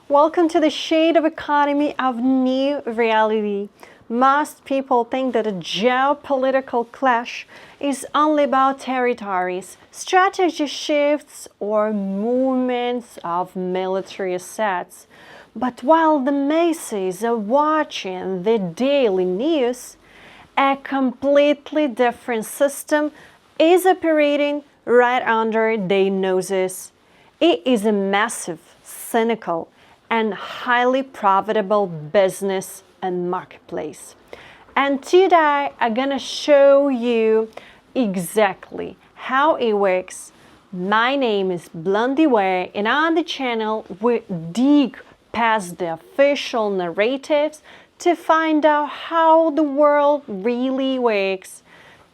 Welcome to the shade of economy of new reality. Most people think that a geopolitical clash is only about territories, strategy shifts, or movements of military assets. But while the masses are watching the daily news, a completely different system is operating right under their noses. It is a massive, cynical, and highly profitable business and marketplace. And today I'm gonna show you exactly how it works. My name is Blondie Way, and on the channel we dig past the official narratives to find out how the world really works.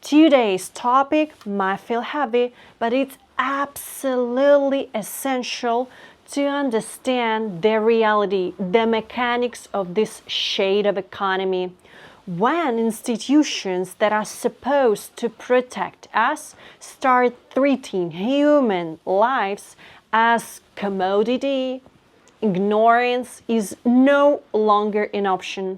Today's topic might feel heavy, but it's absolutely essential to understand the reality, the mechanics of this shade of economy. When institutions that are supposed to protect us start treating human lives as commodity, ignorance is no longer an option.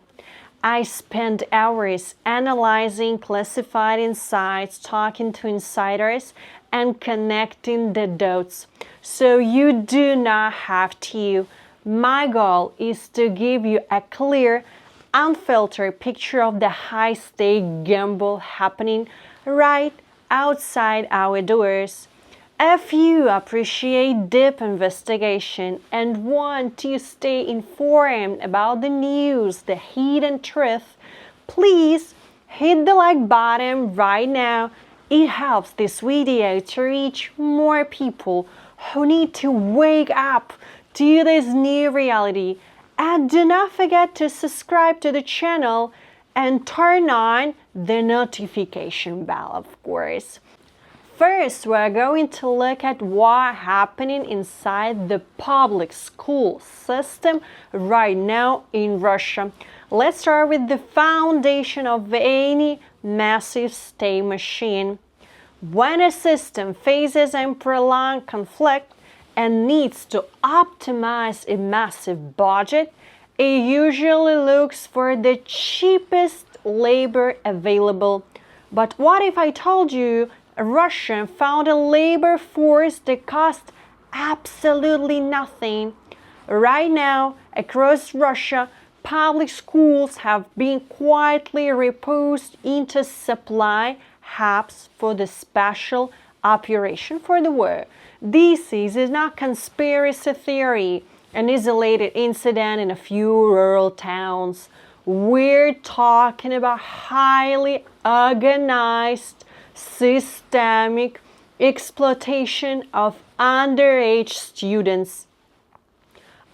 I spent hours analyzing classified insights, talking to insiders, and connecting the dots. So you do not have to. My goal is to give you a clear, unfiltered picture of the high-stake gamble happening right outside our doors. If you appreciate deep investigation and want to stay informed about the news, the hidden truth, please hit the like button right now. It helps this video to reach more people who need to wake up to this new reality. And do not forget to subscribe to the channel and turn on the notification bell, of course. First, we're going to look at what's happening inside the public school system right now in Russia. Let's start with the foundation of any massive state machine. When a system faces a prolonged conflict and needs to optimize a massive budget, it usually looks for the cheapest labor available. But what if I told you Russia found a labor force that cost absolutely nothing? Right now, across Russia, public schools have been quietly repurposed into supply hubs for the special operation for the war. This is not conspiracy theory, an isolated incident in a few rural towns. We're talking about highly organized, systemic exploitation of underage students.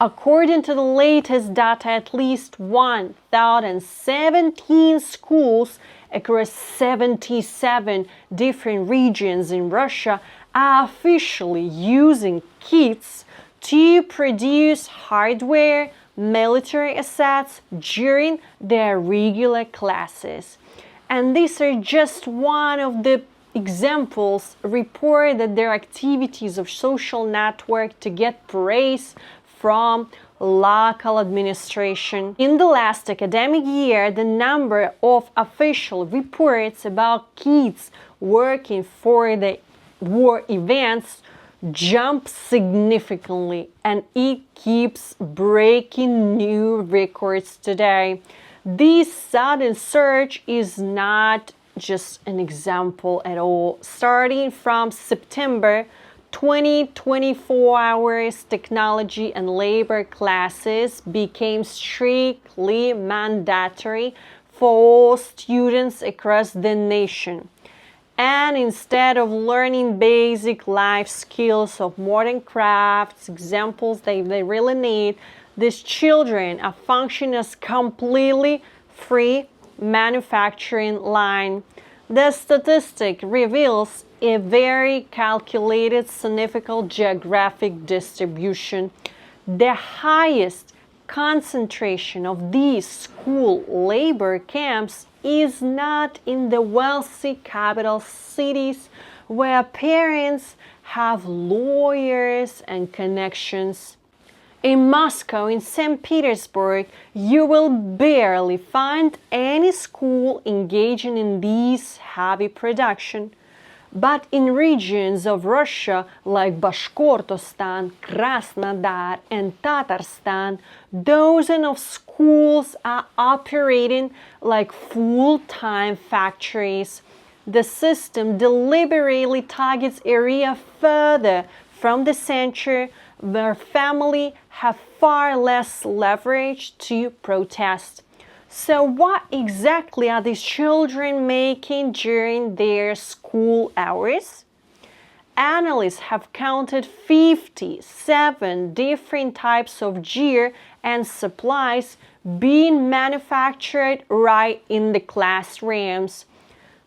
According to the latest data, at least 1,017 schools across 77 different regions in Russia are officially using kits to produce hardware, military assets during their regular classes. And these are just one of the examples report that their activities of social network to get praise from local administration. In the last academic year, the number of official reports about kids working for the war events jumped significantly, and it keeps breaking new records today. This sudden surge is not just an example at all. Starting from September 2024 hours, technology and labor classes became strictly mandatory for all students across the nation. And instead of learning basic life skills of modern crafts, examples they really need, these children are functioning as completely free manufacturing line. The statistic reveals a very calculated significant geographic distribution. The highest concentration of these school labor camps is not in the wealthy capital cities where parents have lawyers and connections. In Moscow, in St. Petersburg, you will barely find any school engaging in this heavy production. But in regions of Russia like Bashkortostan, Krasnodar, and Tatarstan, dozens of schools are operating like full-time factories. The system deliberately targets areas further from the center where families have far less leverage to protest. So what exactly are these children making during their school hours? Analysts have counted 57 different types of gear and supplies being manufactured right in the classrooms.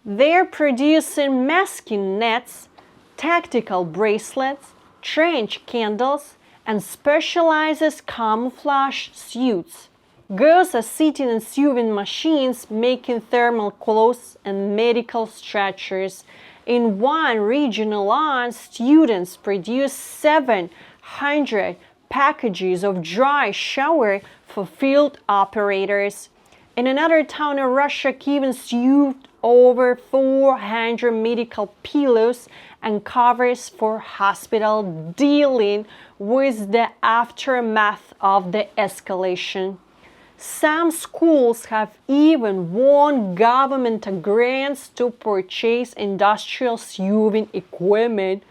They're producing masking nets, tactical bracelets, trench candles, and specialized camouflage suits. Girls are sitting in sewing machines making thermal clothes and medical stretchers. In one regional line, students produce 700 packages of dry shower for field operators. In another town in Russia, Kiev sewed over 400 medical pillows and covers for hospital dealing with the aftermath of the escalation. Some schools have even won government grants to purchase industrial sewing equipment,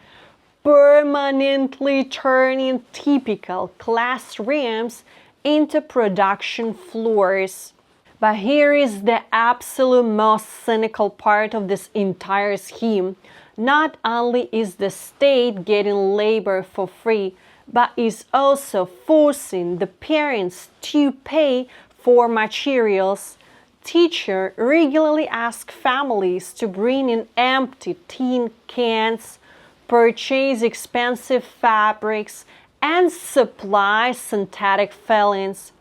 permanently turning typical classrooms into production floors. But here is the absolute most cynical part of this entire scheme. Not only is the state getting labor for free, but is also forcing the parents to pay for materials. Teachers regularly ask families to bring in empty tin cans, purchase expensive fabrics, and supply synthetic fillings.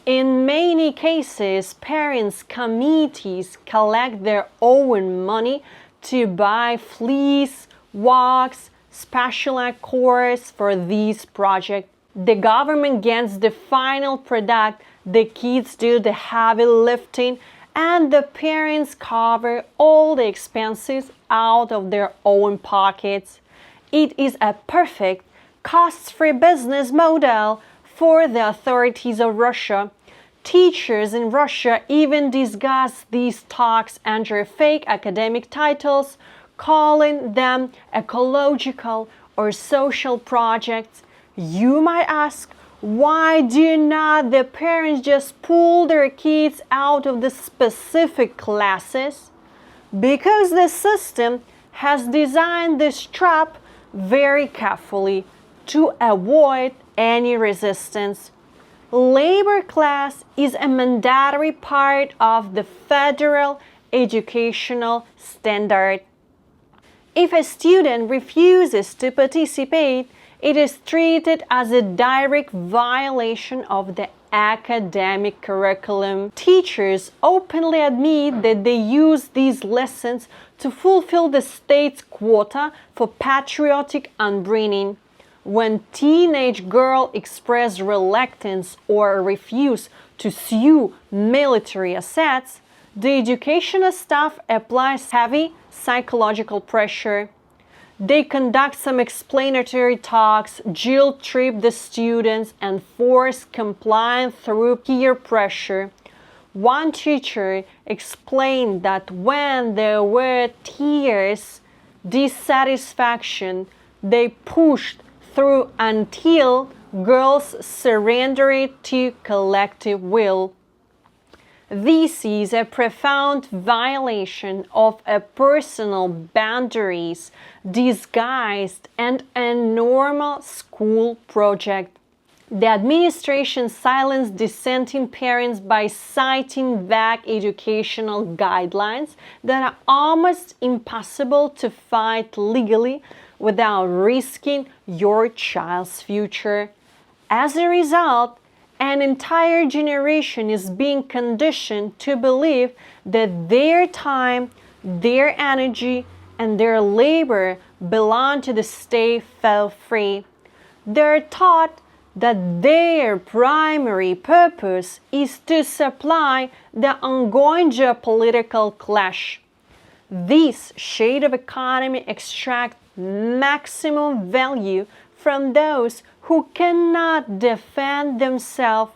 In many cases, parents' committees collect their own money to buy fleece, wax, specialized cores for these projects. The government gets the final product, the kids do the heavy lifting, and the parents cover all the expenses out of their own pockets. It is a perfect cost-free business model for the authorities of Russia. Teachers in Russia even discuss these talks under fake academic titles, calling them ecological or social projects. You might ask, why do not the parents just pull their kids out of the specific classes? Because the system has designed this trap very carefully to avoid any resistance. Labor class is a mandatory part of the federal educational standard. If a student refuses to participate, it is treated as a direct violation of the academic curriculum. Teachers openly admit that they use these lessons to fulfill the state's quota for patriotic upbringing. When teenage girls express reluctance or refuse to sew military assets, the educational staff applies heavy psychological pressure. They conduct some explanatory talks, guilt trip the students, and force compliance through peer pressure. One teacher explained that when there were tears, dissatisfaction, they pushed through until girls surrendered to collective will. This is a profound violation of a personal boundaries disguised as a normal school project. The administration silenced dissenting parents by citing vague educational guidelines that are almost impossible to fight legally without risking your child's future. As a result, an entire generation is being conditioned to believe that their time, their energy, and their labor belong to the state for free. They're taught that their primary purpose is to supply the ongoing geopolitical clash. This shade of economy extracts maximum value from those who cannot defend themselves,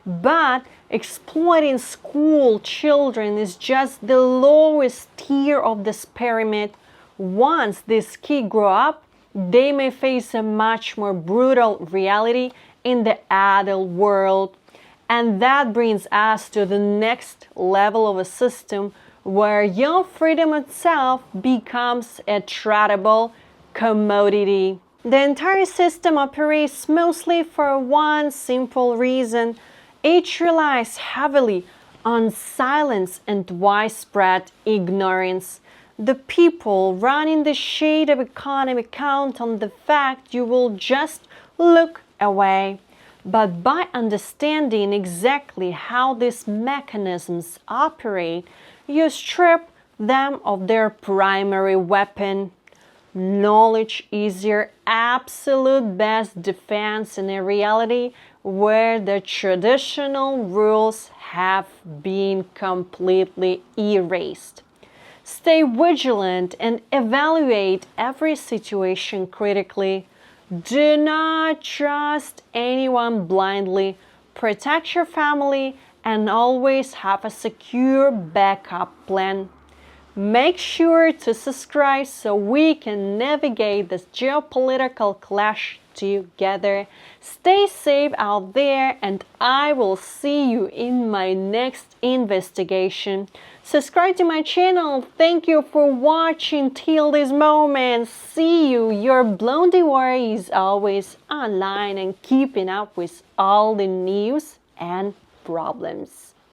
but exploiting school children is just the lowest tier of this pyramid. Once these kids grow up, they may face a much more brutal reality in the adult world. And that brings us to the next level of a system where young freedom itself becomes a tradable commodity. The entire system operates mostly for one simple reason. It relies heavily on silence and widespread ignorance. The people running the shade of economy count on the fact you will just look away. But by understanding exactly how these mechanisms operate, you strip them of their primary weapon. Knowledge is your absolute best defense in a reality where the traditional rules have been completely erased. Stay vigilant and evaluate every situation critically. Do not trust anyone blindly. Protect your family and always have a secure backup plan. Make sure to subscribe so we can navigate this geopolitical clash together. Stay safe out there, and I will see you in my next investigation. Subscribe to my channel. Thank you for watching till this moment. See you. Your blondie warrior is always online and keeping up with all the news and problems.